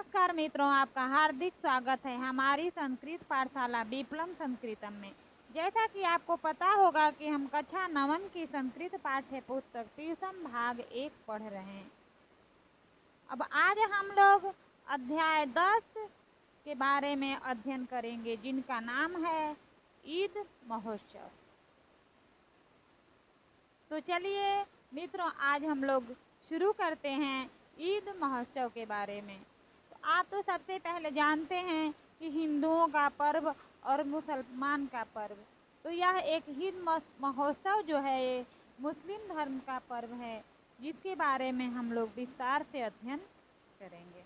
नमस्कार मित्रों, आपका हार्दिक स्वागत है हमारी संस्कृत पाठशाला विप्लव संस्कृतम में। जैसा कि आपको पता होगा कि हम कक्षा 9 की संस्कृत पाठ्य पुस्तक तीसम भाग 1 पढ़ रहे हैं। अब आज हम लोग अध्याय 10 के बारे में अध्ययन करेंगे, जिनका नाम है ईद महोत्सव। तो चलिए मित्रों, आज हम लोग शुरू करते हैं ईद महोत्सव के बारे में। आप तो सबसे पहले जानते हैं कि हिंदुओं का पर्व और मुसलमान का पर्व, तो यह एक ईद महोत्सव जो है ये मुस्लिम धर्म का पर्व है, जिसके बारे में हम लोग विस्तार से अध्ययन करेंगे।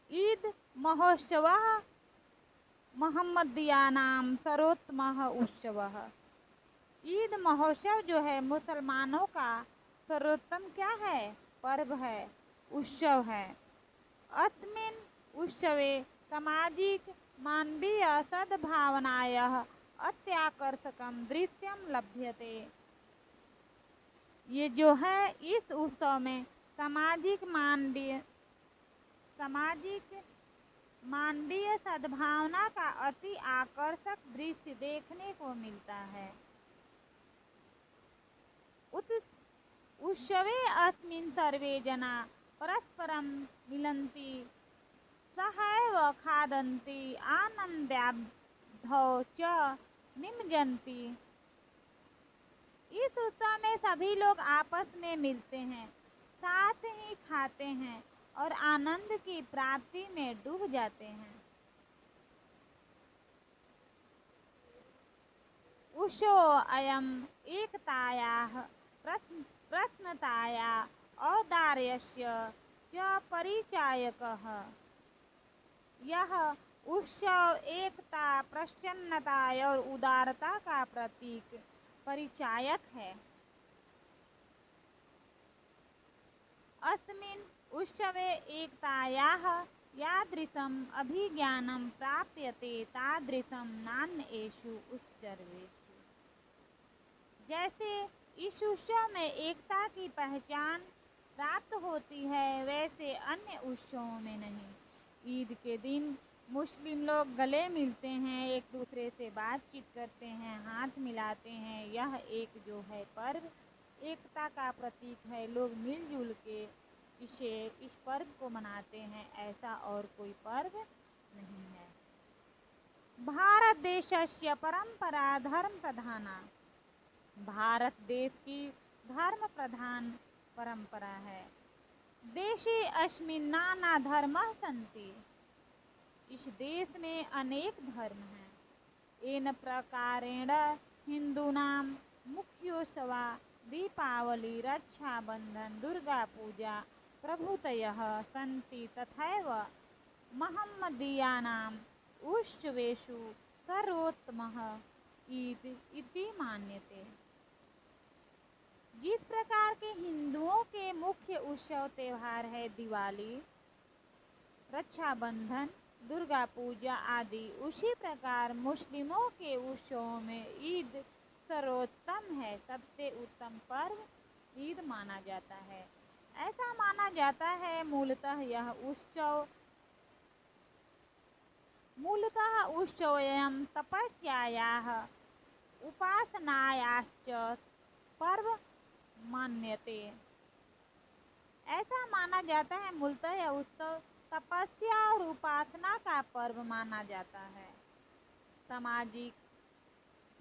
ईद महोत्सव मोहम्मदियानाम सर्वोत्तम उत्सव। ईद महोत्सव जो है मुसलमानों का सर्वोत्तम क्या है? पर्व है, उत्सव है। अस्मिन् उत्सवे सामाजिक मानवीय सद्भावनायाः अत्याकर्षकं दृश्यं लभ्यते। ये जो है इस उत्सव में सामाजिक मानवीय सद्भावना का अति आकर्षक दृश्य देखने को मिलता है। उत्सवे अस्मिन् सर्वे जना परस्परं मिलन्ति, सहैव खादन्ति, आनन्दाब्धौ च निमज्जन्ति। इस उत्सव में सभी लोग आपस में मिलते हैं, साथ ही खाते हैं और आनंद की प्राप्ति में डूब जाते हैं। उत्सव अयम् एकतायाः प्रसन्नताया औदार्यस्य च परिचायकः। यह उत्सव एकता, प्रसन्नता और उदारता का प्रतीक परिचायक है। अस्मिन् उत्सवे एकतायाः यादृशम् अभिज्ञानं प्राप्यते तादृशं नान्येषु उत्सवेषु। जैसे इस उत्सव में एकता की पहचान प्राप्त होती है, वैसे अन्य उत्सवों में नहीं। ईद के दिन मुस्लिम लोग गले मिलते हैं, एक दूसरे से बातचीत करते हैं, हाथ मिलाते हैं। यह एक जो है पर्व एकता का प्रतीक है। लोग मिलजुल के इस पर्व को मनाते हैं, ऐसा और कोई पर्व नहीं है। भारत देशस्य परंपरा धर्म प्रधाना। भारत देश की धर्म प्रधान परंपरा है। देशे अस्मिन् नाना धर्माः सन्ति। इस देश में अनेक धर्म हैं। येन प्रकारेण हिंदूनां मुख्योत्सवा दीपावली, रक्षाबंधन, दुर्गा पूजा प्रभृतयः सन्ति, तथैव मोहम्मदीयानाम् उत्सवेषु सर्वोत्तमः ईद इति मान्यते। जिस प्रकार के हिंदुओं के मुख्य उत्सव त्यौहार है दिवाली, रक्षाबंधन, दुर्गा पूजा आदि, उसी प्रकार मुस्लिमों के उत्सवों में ईद सर्वोत्तम है। सबसे उत्तम पर्व ईद माना जाता है। ऐसा माना जाता है मूलतः उत्सवोऽयं तपस्यायाः उपासनायाश्च पर्व मान्यते। ऐसा माना जाता है मूलतः यह उत्सव तपस्या और उपासना का पर्व माना जाता है। सामाजिक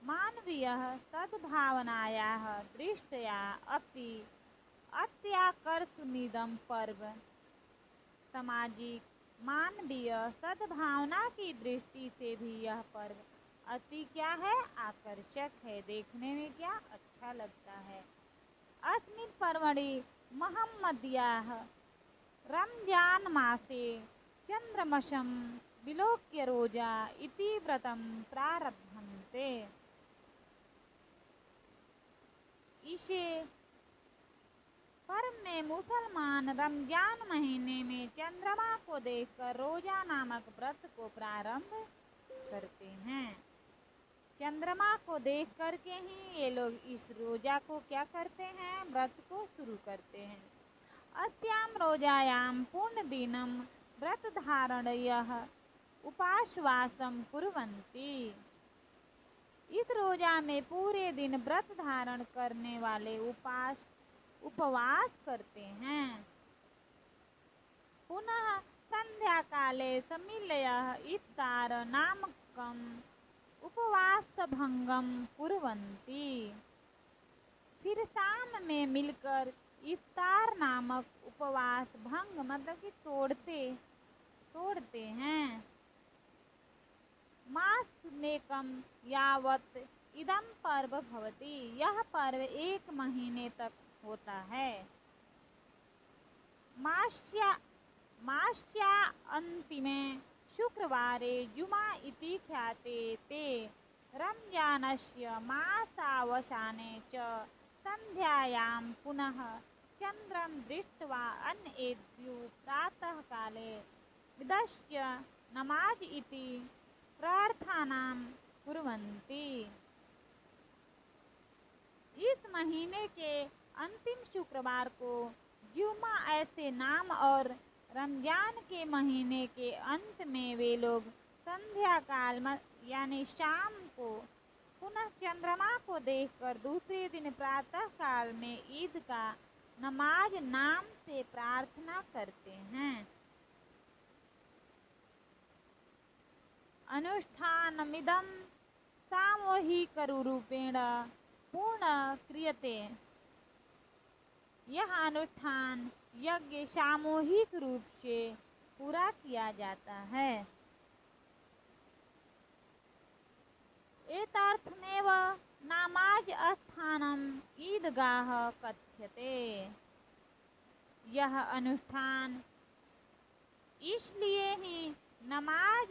मानवीय सद्भावनायाः दृष्ट्या अपि अत्याकर्षमिदं पर्व। सामाजिक मानवीय सद्भावना की दृष्टि से भी यह पर्व अति क्या है? आकर्षक है, देखने में क्या अच्छा लगता है। अस्मिन् पर्वणि मोहम्मदीयाः रमजान मासे चंद्रमसं विलोक्य रोजा इति व्रतं प्रारभन्ते। इसे पर्व में मुसलमान रमजान महीने में चंद्रमा को देखकर रोजा नामक व्रत को प्रारंभ करते हैं। चंद्रमा को देख करके ही ये लोग इस रोजा को क्या करते हैं? व्रत को शुरू करते हैं। अस्यां रोजायां पूर्णदिनं व्रतधारणयः उपाश्वासं कुर्वन्ति। इस रोजा में पूरे दिन व्रत धारण करने वाले उपवास करते हैं। पुनः संध्या काले सम्मिल्य इफ्तार नामकम् उपवासभंगम कुर्वन्ति। फिर शाम में मिलकर इफ्तार नामक उपवास भंग मतलब कि तोड़ते हैं। मासमेकं यावत् इदं पर्व भवति, यह पर्व 1 महीने तक होता है। मास्या अंतिमे शुक्रवारे जुमा इति ख्याते ते रमजानस्य मासावसाने च संध्यायां पुनः चंद्रं दृष्ट्वा अन्येभ्यो प्रातः काले विदस्य नमाज इति प्रार्थनां कुर्वन्ति। इस महीने के अंतिम शुक्रवार को जुमा ऐसे नाम और रमजान के महीने के अंत में वे लोग संध्या काल यानी शाम को पुनः चंद्रमा को देखकर दूसरे दिन प्रातः काल में ईद का नमाज नाम से प्रार्थना करते हैं। अनुष्ठानमिदं सामूहिकरूपेण पूर्ण क्रियते। यह अनुष्ठान यज्ञ सामूहिक रूप से पूरा किया जाता है। एतर्थमेव नमाज स्थानम ईदगाह कथ्यते। यह अनुष्ठान इसलिए ही नमाज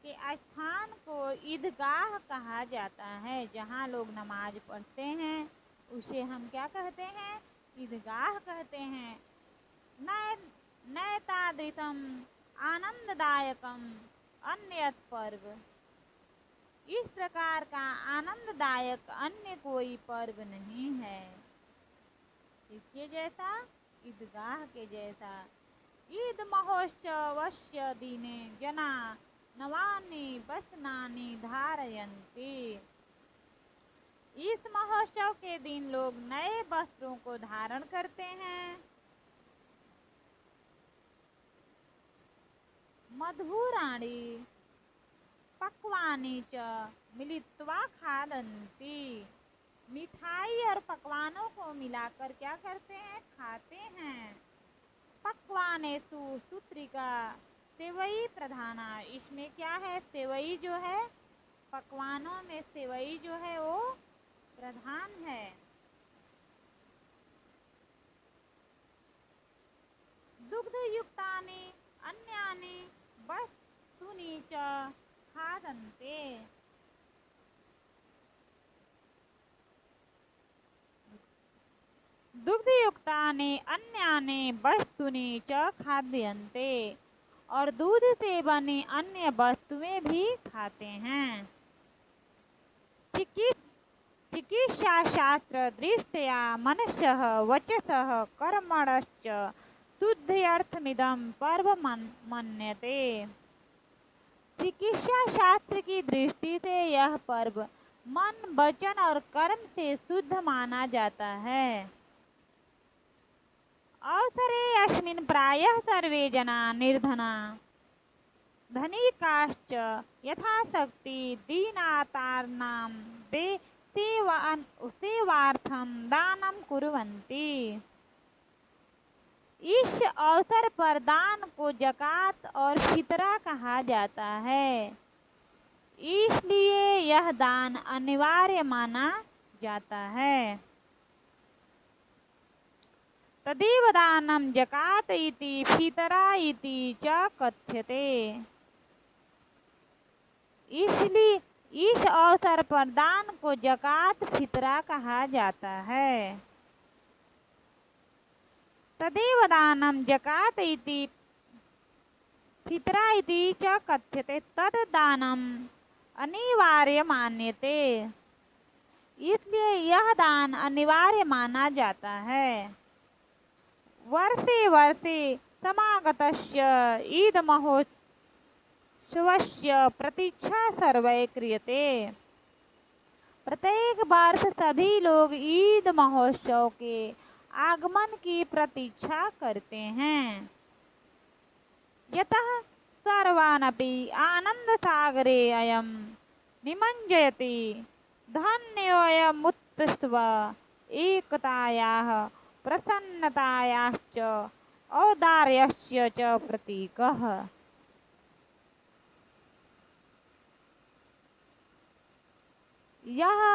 के स्थान को ईदगाह कहा जाता है। जहाँ लोग नमाज पढ़ते हैं उसे हम क्या कहते हैं? ईदगाह कहते हैं। नैतादृशम आनंददायकम अन्यत पर्व। इस प्रकार का आनंददायक अन्य कोई पर्व नहीं है। इसके जैसा, ईदगाह के जैसा। ईद महोत्सवस्य दिने जना नवानि वस्त्राणि धारयन्ति। इस महोत्सव के दिन लोग नए वस्त्रों को धारण करते हैं। मधुराणि पक्वानि च मिलित्वा खादन्ति। मिठाई और पकवानों को मिलाकर क्या करते हैं? खाते हैं। पक्वानेषु सूत्रिका सेवई प्रधाना। इसमें क्या है? सेवई जो है, पकवानों में सेवई जो है वो प्रधान है। दुग्धयुक्तानि अन्यानि वस्तूनि च खादन्ते। दुग्धयुक्तानि अन्यानि वस्तूनि च खाद्यन्ते। और दूध से बनी अन्य वस्तुएं भी खाते हैं। चिकित्सा शास्त्र दृष्ट्या मनसः वचसः कर्मणश्च शुद्ध्यर्थमिदं पर्व मन्यते। चिकित्सा शास्त्र की दृष्टि से यह पर्व मन, वचन और कर्म से शुद्ध माना जाता है। अवसरे अस्मिन् प्रायः सर्वे जना निर्धना धनिकाश्च यथाशक्ति दीनार्तानां सेवार्थं दानं कुर्वन्ति। इस अवसर पर दान को ज़कात और फितरा कहा जाता है। इसलिए यह दान अनिवार्य माना जाता है। तदेव दानं ज़कात इति फितरा इति च कथ्यते। इसलिए इस अवसर पर दान को ज़कात फितरा कहा जाता है। तदेव दानं ज़कात इति फितरा इति च कथ्यते। तद दानम अनिवार्य मान्यते। इसलिए यह दान अनिवार्य माना जाता है। वर्षे वर्षे समागतस्य ईद महोत्सवस्य प्रतीक्षा सर्वैः क्रियते। प्रत्येक वर्ष सभी लोग ईद महोत्सव के आगमन की प्रतीक्षा करते हैं। यतः सर्वानपि आनन्दसागरे अयं निमज्जयति। धन्योऽयमुत्सवः एकतायाः प्रसन्नतायाश्च औदार्यस्य च प्रतीकः।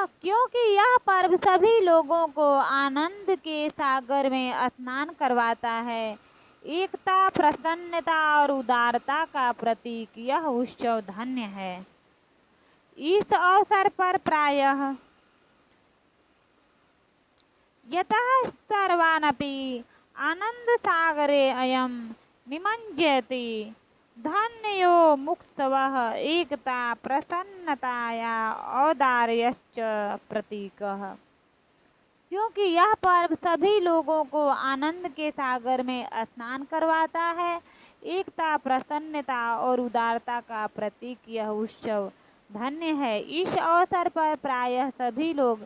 क्योंकि यह पर्व सभी लोगों को आनंद के सागर में स्नान करवाता है। एकता, प्रसन्नता और उदारता का प्रतीक यह उत्सव धन्य है। इस अवसर पर प्रायः यतः सर्वानपि आनन्दसागरे अयं निमज्जयति। धन्यो मुक्तवः एकता प्रसन्नताया औदार्यश्च प्रतीकः। क्योंकि यह पर्व सभी लोगों को आनंद के सागर में स्नान करवाता है। एकता, प्रसन्नता और उदारता का प्रतीक यह उत्सव धन्य है। इस अवसर पर प्रायः सभी लोग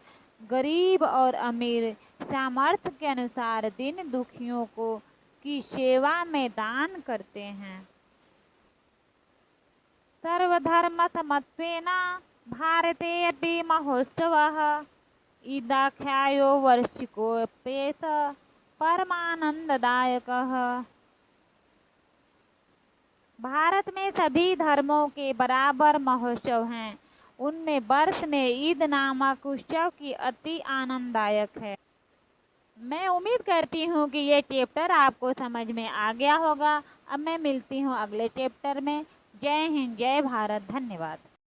गरीब और अमीर सामर्थ्य के अनुसार दीन दुखियों को की सेवा में दान करते हैं। सर्वधर्मसमत्वेन भारते अपि महोत्सवः ईदाख्यायो वार्षिकोऽप्येष परमानंददायकः। भारत में सभी धर्मों के बराबर महोत्सव हैं। उनमें वर्ष में ईद नामक उत्सव की अति आनंददायक है। मैं उम्मीद करती हूँ कि ये चैप्टर आपको समझ में आ गया होगा। अब मैं मिलती हूँ अगले चैप्टर में। जय हिंद, जय भारत, धन्यवाद।